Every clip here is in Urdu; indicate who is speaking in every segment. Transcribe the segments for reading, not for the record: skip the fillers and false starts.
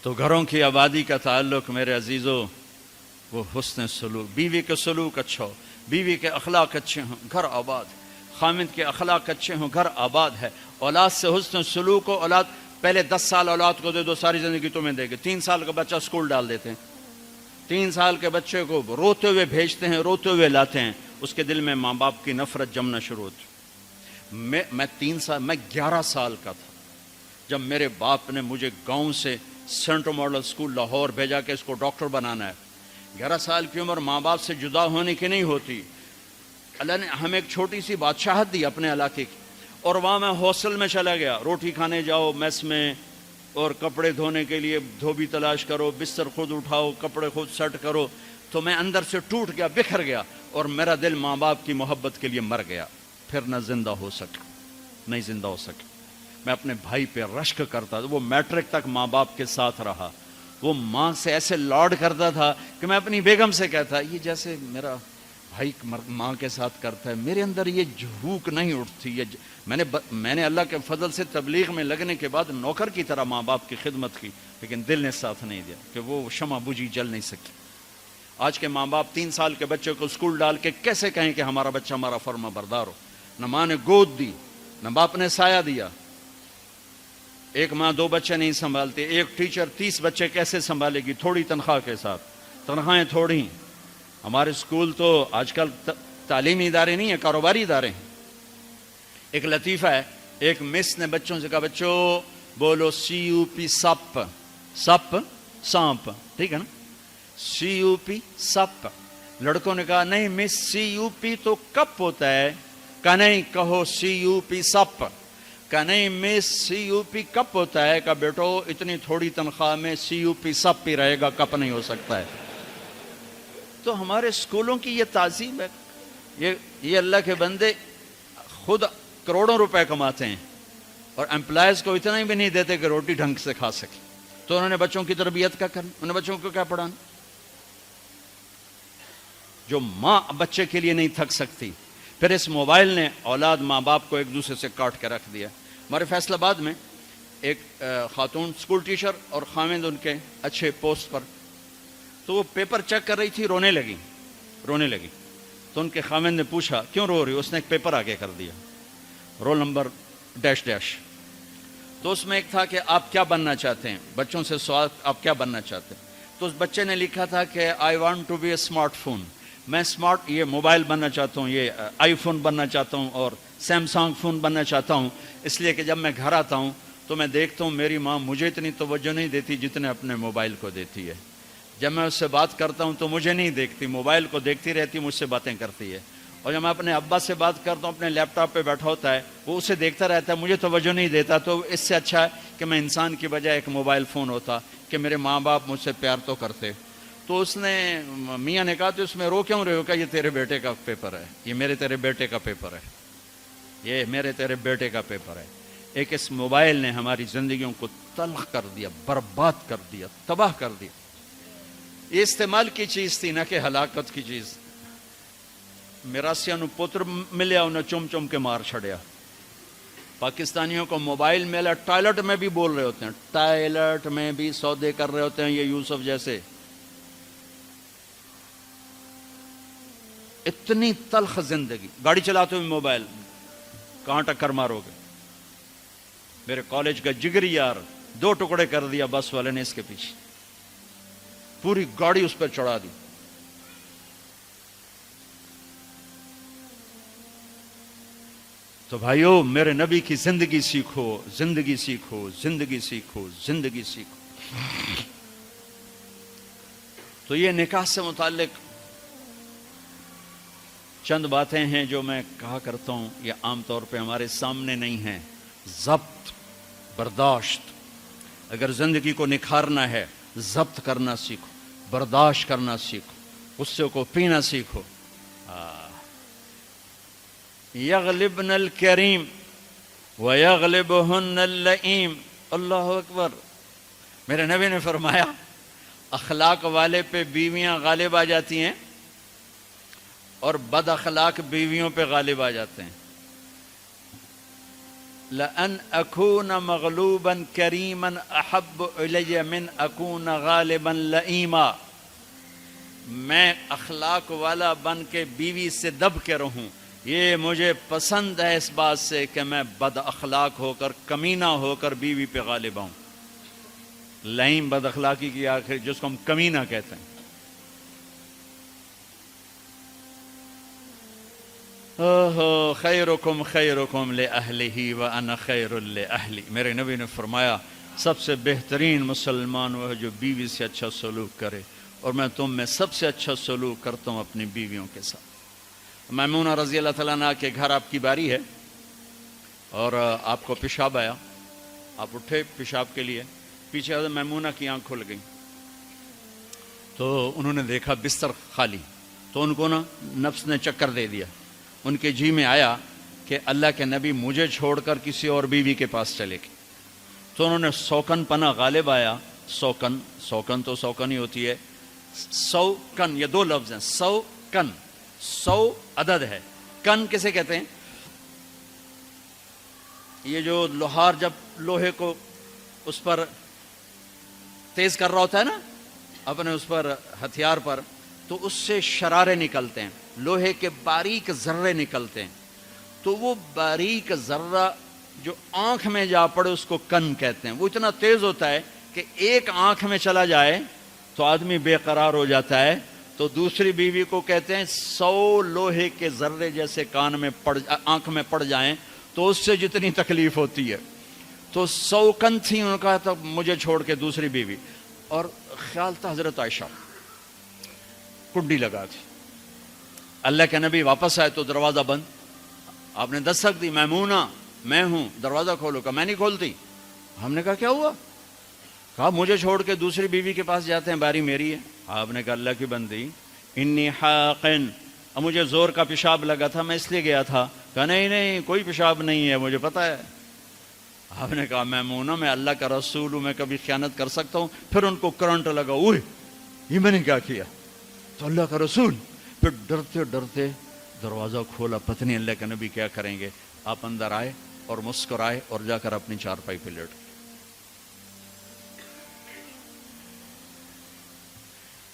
Speaker 1: تو گھروں کی آبادی کا تعلق میرے عزیزوں وہ حسن سلوک، بیوی کے سلوک اچھا ہو، بیوی کے اخلاق اچھے ہوں، گھر آباد ہے، خامد کے اخلاق اچھے ہوں، گھر آباد ہے۔ اولاد سے حسن سلوک ہو، اولاد پہلے 10 سال اولاد کو دے دو، ساری زندگی تمہیں دے گی۔ 3 سال کا بچہ اسکول ڈال دیتے ہیں، 3 سال کے بچے کو روتے ہوئے بھیجتے ہیں، روتے ہوئے لاتے ہیں، اس کے دل میں ماں باپ کی نفرت جمنا شروع ہوتی۔ میں 11 سال کا تھا جب میرے باپ نے مجھے گاؤں سے سینٹرل ماڈل اسکول لاہور بھیجا کہ اس کو ڈاکٹر بنانا ہے۔ 11 سال کی عمر ماں باپ سے جدا ہونے کی نہیں ہوتی۔ اللہ نے ہمیں ایک چھوٹی سی بادشاہت دی اپنے علاقے کی، اور وہاں میں ہاسٹل میں چلا گیا، روٹی کھانے جاؤ میس میں، اور کپڑے دھونے کے لیے دھوبی تلاش کرو، بستر خود اٹھاؤ، کپڑے خود سیٹ کرو۔ تو میں اندر سے ٹوٹ گیا، بکھر گیا، اور میرا دل ماں باپ کی محبت کے لیے مر گیا۔ پھر نہ زندہ ہو سکا، نہیں زندہ ہو سکا۔ میں اپنے بھائی پہ رشک کرتا تھا، وہ میٹرک تک ماں باپ کے ساتھ رہا، وہ ماں سے ایسے لاڈ کرتا تھا کہ میں اپنی بیگم سے کہتا یہ جیسے میرا بھائی ماں کے ساتھ کرتا ہے۔ میرے اندر یہ جھوک نہیں اٹھتی۔ میں نے اللہ کے فضل سے تبلیغ میں لگنے کے بعد نوکر کی طرح ماں باپ کی خدمت کی، لیکن دل نے ساتھ نہیں دیا کہ وہ شمع بجھی جل نہیں سکی۔ آج کے ماں باپ 3 سال کے بچے کو اسکول ڈال کے کیسے کہیں کہ ہمارا بچہ ہمارا فرما بردار ہو؟ نہ ماں نے گود دی، نہ باپ نے سایہ دیا۔ ایک ماں 2 بچے نہیں سنبھالتی، ایک ٹیچر 30 بچے کیسے سنبھالے گی تھوڑی تنخواہ کے ساتھ؟ تنخواہیں تھوڑی۔ ہمارے اسکول تو آج کل تعلیمی ادارے نہیں ہیں، کاروباری ادارے ہیں۔ ایک لطیفہ ہے، ایک مس نے بچوں سے کہا بچوں بولو CUP سپ، سپ سانپ، ٹھیک ہے نا، CUP سپ۔ لڑکوں نے کہا نہیں مس CUP تو کپ ہوتا ہے۔ کہا نہیں کہو CUP سپ۔ کہا نہیں مس CUP کپ ہوتا ہے۔ کہا بیٹو اتنی تھوڑی تنخواہ میں CUP سپ ہی رہے گا، کپ نہیں ہو سکتا ہے۔ تو ہمارے اسکولوں کی یہ تعظیم ہے۔ یہ اللہ کے بندے خود کروڑوں روپے کماتے ہیں اور امپلائز کو اتنا ہی بھی نہیں دیتے کہ روٹی ڈھنگ سے کھا سکے، تو انہوں نے بچوں کی تربیت کا کرنا، انہوں نے بچوں کو کیا پڑھانا؟ جو ماں بچے کے لیے نہیں تھک سکتی۔ پھر اس موبائل نے اولاد ماں باپ کو ایک دوسرے سے کاٹ کے رکھ دیا۔ ہمارے فیصل آباد میں ایک خاتون اسکول ٹیچر اور خامند ان کے اچھے پوسٹ پر، تو وہ پیپر چیک کر رہی تھی، رونے لگی۔ تو ان کے خامند نے پوچھا کیوں رو رہی؟ اس نے ایک پیپر آگے کر دیا، رول نمبر ڈیش ڈیش۔ تو اس میں ایک تھا کہ آپ کیا بننا چاہتے ہیں، بچوں سے سوال آپ کیا بننا چاہتے ہیں؟ تو اس بچے نے لکھا تھا کہ I want to be a smartphone, میں اسمارٹ یہ موبائل بننا چاہتا ہوں، یہ آئی فون بننا چاہتا ہوں اور سیمسنگ فون بننا چاہتا ہوں، اس لیے کہ جب میں گھر آتا ہوں تو میں دیکھتا ہوں میری ماں مجھے اتنی توجہ نہیں دیتی جتنے اپنے موبائل کو دیتی ہے۔ جب میں اس سے بات کرتا ہوں تو مجھے نہیں دیکھتی، موبائل کو دیکھتی رہتی، مجھ سے باتیں کرتی ہے۔ اور جب میں اپنے ابا سے بات کرتا ہوں، اپنے لیپ ٹاپ پہ بیٹھا ہوتا ہے، وہ اسے دیکھتا رہتا ہے، مجھے توجہ نہیں دیتا۔ تو اس سے اچھا ہے کہ میں انسان کی بجائے ایک موبائل فون ہوتا کہ میرے ماں باپ مجھ سے پیار تو کرتے۔ تو اس نے میاں نے کہا تو اس میں رو کیوں رہے ہو؟ کہ یہ تیرے بیٹے کا پیپر ہے، یہ میرے تیرے بیٹے کا پیپر ہے، یہ میرے تیرے بیٹے کا پیپر ہے۔ ایک اس موبائل نے ہماری زندگیوں کو تلخ کر دیا، برباد کر دیا، تباہ کر دیا۔ یہ استعمال کی چیز تھی، نہ کہ ہلاکت کی چیز۔ میراسیاں نو پتر ملیا، انہیں چم چم کے مار چھڑیا۔ پاکستانیوں کو موبائل ملا، ٹائلٹ میں بھی بول رہے ہوتے ہیں، ٹائلٹ میں بھی سودے کر رہے ہوتے ہیں یہ یوسف جیسے۔ اتنی تلخ زندگی، گاڑی چلاتے ہوئے موبائل، کہاں ٹکر مارو گے؟ میرے کالج کا جگری یار 2 ٹکڑے کر دیا بس والے نے اس کے پیچھے، پوری گاڑی اس پہ چڑھا دی۔ تو بھائیو میرے نبی کی زندگی سیکھو، زندگی سیکھو، زندگی سیکھو، زندگی سیکھو۔ تو یہ نکاح سے متعلق چند باتیں ہیں جو میں کہا کرتا ہوں، یہ عام طور پہ ہمارے سامنے نہیں ہیں۔ ضبط، برداشت۔ اگر زندگی کو نکھارنا ہے، ضبط کرنا سیکھو، برداشت کرنا سیکھو، غصے کو پینا سیکھو۔ یغلبن الکریم ویغلبہن اللئیم۔ اللہ اکبر۔ میرے نبی نے فرمایا اخلاق والے پہ بیویاں غالب آ جاتی ہیں اور بد اخلاق بیویوں پہ غالب آ جاتے ہیں۔ لأن أكون مغلوبا كريما أحب إلي من أكون غالبا لئیما، میں اخلاق والا بن کے بیوی سے دب کے رہوں، یہ مجھے پسند ہے اس بات سے کہ میں بد اخلاق ہو کر، کمینہ ہو کر بیوی پہ غالب آؤں۔ لئیم بد اخلاقی کی آخر جس کو ہم کمینہ کہتے ہیں۔ خیرکم خیرکم لأہلہ وأنا خیر لأہلی، میرے نبی نے فرمایا سب سے بہترین مسلمان وہ ہے جو بیوی سے اچھا سلوک کرے، اور میں تم میں سب سے اچھا سلوک کرتا ہوں اپنی بیویوں کے ساتھ۔ میمونہ رضی اللہ تعالیٰ عنہ کے گھر آپ کی باری ہے اور آپ کو پیشاب آیا، آپ اٹھے پیشاب کے لیے، پیچھے میمونہ کی آنکھ کھل گئی تو انہوں نے دیکھا بستر خالی، تو ان کو نفس نے چکر دے دیا، ان کے جی میں آیا کہ اللہ کے نبی مجھے چھوڑ کر کسی اور بیوی کے پاس چلے گئے، تو انہوں نے سوکن پنا غالب آیا، سوکن تو سوکن ہی ہوتی ہے، سو کن، یہ دو لفظ ہیں، سو کن، سو عدد ہے، کن کسے کہتے ہیں؟ یہ جو لوہار جب لوہے کو اس پر تیز کر رہا ہوتا ہے نا اپنے اس پر ہتھیار پر، تو اس سے شرارے نکلتے ہیں، لوہے کے باریک ذرے نکلتے ہیں، تو وہ باریک ذرہ جو آنکھ میں جا پڑے اس کو کن کہتے ہیں۔ وہ اتنا تیز ہوتا ہے کہ ایک آنکھ میں چلا جائے تو آدمی بے قرار ہو جاتا ہے، تو دوسری بیوی کو کہتے ہیں 100 لوہے کے ذرے جیسے کان میں آنکھ میں پڑ جائیں تو اس سے جتنی تکلیف ہوتی ہے، تو 100 کن تھی ان کا، تو مجھے چھوڑ کے دوسری بیوی، اور خیال تھا حضرت عائشہ کنڈی لگا تھی، اللہ کے نبی واپس آئے تو دروازہ بند، آپ نے دستک دی، میمونہ میں ہوں، دروازہ کھولو، کہا میں نہیں کھولتی۔ ہم نے کہا کیا ہوا؟ کہا مجھے چھوڑ کے دوسری بیوی کے پاس جاتے ہیں، باری میری ہے۔ آپ نے کہا اللہ کی بندی انی حاقن، اب مجھے زور کا پیشاب لگا تھا میں اس لیے گیا تھا۔ کہا نہیں کوئی پیشاب نہیں ہے، مجھے پتا ہے۔ آپ نے کہا میمونہ میں اللہ کا رسول ہوں، میں کبھی خیانت کر سکتا ہوں؟ پھر ان کو کرنٹ لگا، اوہ یہ میں نے کیا کیا، تو اللہ کا رسول، پھر ڈرتے ڈرتے دروازہ کھولا، پتہ نہیں اللہ کے نبی کیا کریں گے۔ آپ اندر آئے اور مسکرائے اور جا کر اپنی چارپائی پہ لیٹ گئے۔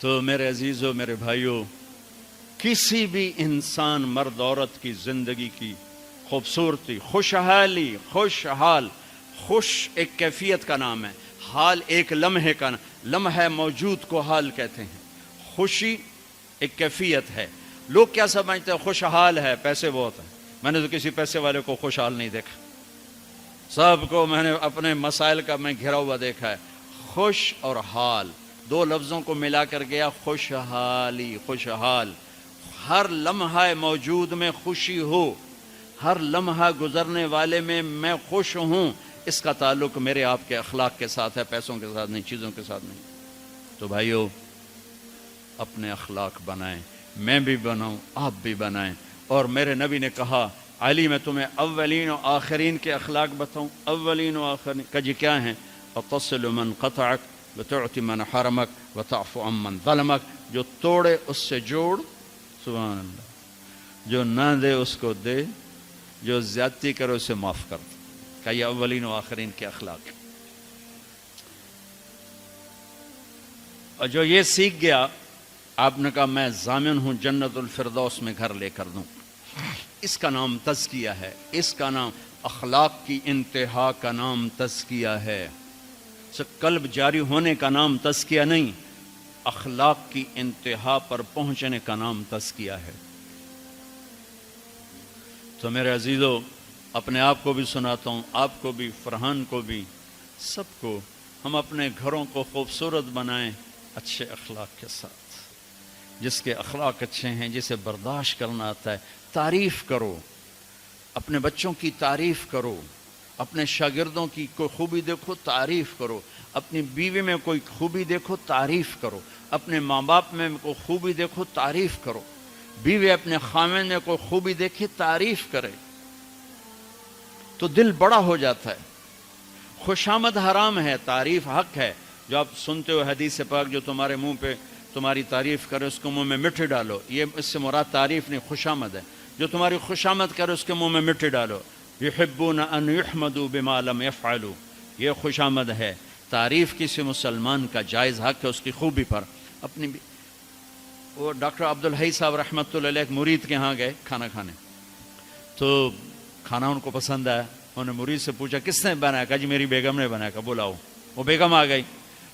Speaker 1: تو میرے عزیزوں، میرے بھائیوں، کسی بھی انسان، مرد عورت کی زندگی کی خوبصورتی، خوشحالی، خوشحال، خوش ایک کیفیت کا نام ہے، حال ایک لمحے کا نام، لمحہ موجود کو حال کہتے ہیں، خوشی ایک کیفیت ہے۔ لوگ کیا سمجھتے ہیں خوشحال ہے، پیسے بہت ہیں، میں نے تو کسی پیسے والے کو خوشحال نہیں دیکھا، سب کو میں نے اپنے مسائل کا میں گھرا ہوا دیکھا ہے۔ خوش اور حال دو لفظوں کو ملا کر گیا خوشحالی، خوشحال، ہر لمحہ موجود میں خوشی ہو، ہر لمحہ گزرنے والے میں خوش ہوں، اس کا تعلق میرے آپ کے اخلاق کے ساتھ ہے، پیسوں کے ساتھ نہیں، چیزوں کے ساتھ نہیں۔ تو بھائیو اپنے اخلاق بنائیں، میں بھی بناؤں، آپ بھی بنائیں۔ اور میرے نبی نے کہا علی میں تمہیں اولین و آخرین کے اخلاق بتاؤں، اولین و آخرین کا جی کیا ہیں؟ وَتَصِلُ مَنْ قَطَعَكَ وَتُعْتِ مَنْ حَرَمَكَ وَتَعْفُ عَمَّنْ ظَلَمَكَ، جو توڑے اس سے جوڑ، سبحان اللہ، جو نہ دے اس کو دے، جو زیادتی کرے اسے معاف کر دے۔ کہ یہ اولین و آخرین کے اخلاق ہیں۔ اور جو یہ سیکھ گیا، آپ نے کہا میں ضامن ہوں جنت الفردوس میں گھر لے کر دوں۔ اس کا نام تزکیہ ہے، اس کا نام اخلاق کی انتہا کا نام تزکیہ ہے۔ قلب جاری ہونے کا نام تزکیہ نہیں، اخلاق کی انتہا پر پہنچنے کا نام تزکیہ ہے۔ تو میرے عزیزو، اپنے آپ کو بھی سناتا ہوں، آپ کو بھی، فرحان کو بھی، سب کو، ہم اپنے گھروں کو خوبصورت بنائیں اچھے اخلاق کے ساتھ۔ جس کے اخلاق اچھے ہیں، جسے برداشت کرنا آتا ہے، تعریف کرو، اپنے بچوں کی تعریف کرو، اپنے شاگردوں کی کوئی خوبی دیکھو تعریف کرو، اپنی بیوی میں کوئی خوبی دیکھو تعریف کرو، اپنے ماں باپ میں کوئی خوبی دیکھو تعریف کرو، بیوی اپنے خامن میں کوئی خوبی دیکھے تعریف کرے تو دل بڑا ہو جاتا ہے۔ خوشامد حرام ہے، تعریف حق ہے۔ جو آپ سنتے ہو حدیث پاک، جو تمہارے منہ پہ تمہاری تعریف کرے اس کو منہ میں مٹی ڈالو، یہ اس سے مراد تعریف نہیں، خوشامد ہے۔ جو تمہاری خوشامد کرے اس کے منہ میں مٹی ڈالو۔ یحبون ان یحمدوا بما لم یفعلوا، یہ خوش آمد ہے، تعریف کسی مسلمان کا جائز حق ہے اس کی خوبی پر اپنی بھی۔ وہ ڈاکٹر عبدالحی صاحب رحمۃ اللہ علیہ ایک مرید کے ہاں گئے کھانا کھانے، تو کھانا ان کو پسند آیا، انہوں نے مرید سے پوچھا کس نے بنایا؟ کہا جی میری بیگم نے بنایا۔ کہا بلاؤ۔ وہ بیگم آ گئی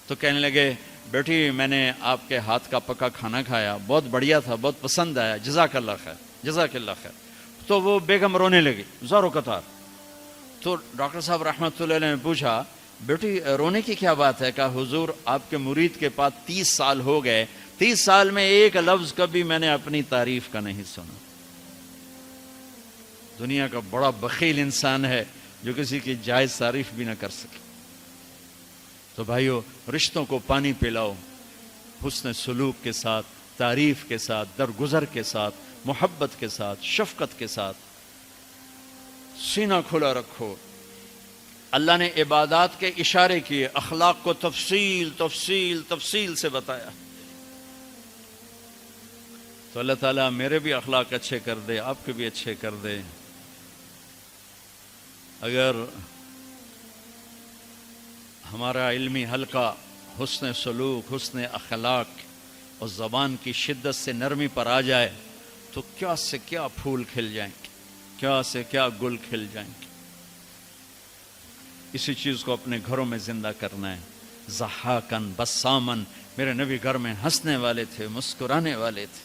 Speaker 1: تو کہنے لگے بیٹی میں نے آپ کے ہاتھ کا پکا کھانا کھایا، بہت بڑھیا تھا، بہت پسند آیا، جزاک اللہ خیر، جزاک اللہ خیر۔ تو وہ بیگم رونے لگی زاروں قطار۔ تو ڈاکٹر صاحب رحمۃ اللہ علیہ نے پوچھا بیٹی رونے کی کیا بات ہے؟ کہا حضور آپ کے مرید کے پاس 30 سال ہو گئے، 30 سال میں ایک لفظ کبھی میں نے اپنی تعریف کا نہیں سنا۔ دنیا کا بڑا بخیل انسان ہے جو کسی کی جائز تعریف بھی نہ کر سکے۔ تو بھائیو رشتوں کو پانی پلاؤ، حسن سلوک کے ساتھ، تعریف کے ساتھ، درگزر کے ساتھ، محبت کے ساتھ، شفقت کے ساتھ، سینہ کھلا رکھو۔ اللہ نے عبادات کے اشارے کیے، اخلاق کو تفصیل تفصیل تفصیل سے بتایا۔ تو اللہ تعالیٰ میرے بھی اخلاق اچھے کر دے، آپ کے بھی اچھے کر دے۔ اگر ہمارا علمی حلقہ حسن سلوک، حسن اخلاق اور زبان کی شدت سے نرمی پر آ جائے تو کیا سے کیا پھول کھل جائیں گے، کیا سے کیا گل کھل جائیں گے۔ اسی چیز کو اپنے گھروں میں زندہ کرنا ہے۔ ضحاکن بسامن، میرے نبی گھر میں ہنسنے والے تھے، مسکرانے والے تھے،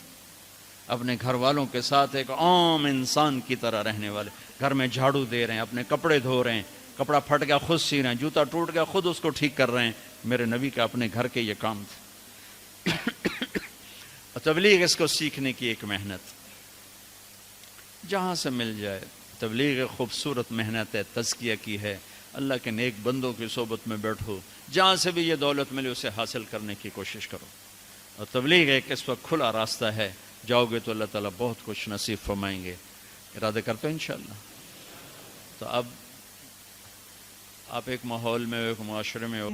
Speaker 1: اپنے گھر والوں کے ساتھ ایک عام انسان کی طرح رہنے والے، گھر میں جھاڑو دے رہے ہیں، اپنے کپڑے دھو رہے ہیں، کپڑا پھٹ گیا خود سی رہے ہیں، جوتا ٹوٹ گیا خود اس کو ٹھیک کر رہے ہیں۔ میرے نبی کا اپنے گھر کے یہ کام تھے۔ تبلیغ اس کو سیکھنے کی ایک محنت، جہاں سے مل جائے۔ تبلیغ خوبصورت محنت ہے، تزکیہ کی ہے، اللہ کے نیک بندوں کی صحبت میں بیٹھو، جہاں سے بھی یہ دولت ملے اسے حاصل کرنے کی کوشش کرو۔ اور تبلیغ ایک اس وقت کھلا راستہ ہے، جاؤ گے تو اللہ تعالیٰ بہت کچھ نصیب فرمائیں گے۔ ارادہ کرتے ہیں انشاءاللہ۔ تو اب آپ ایک ماحول میں، ایک معاشرے میں ہو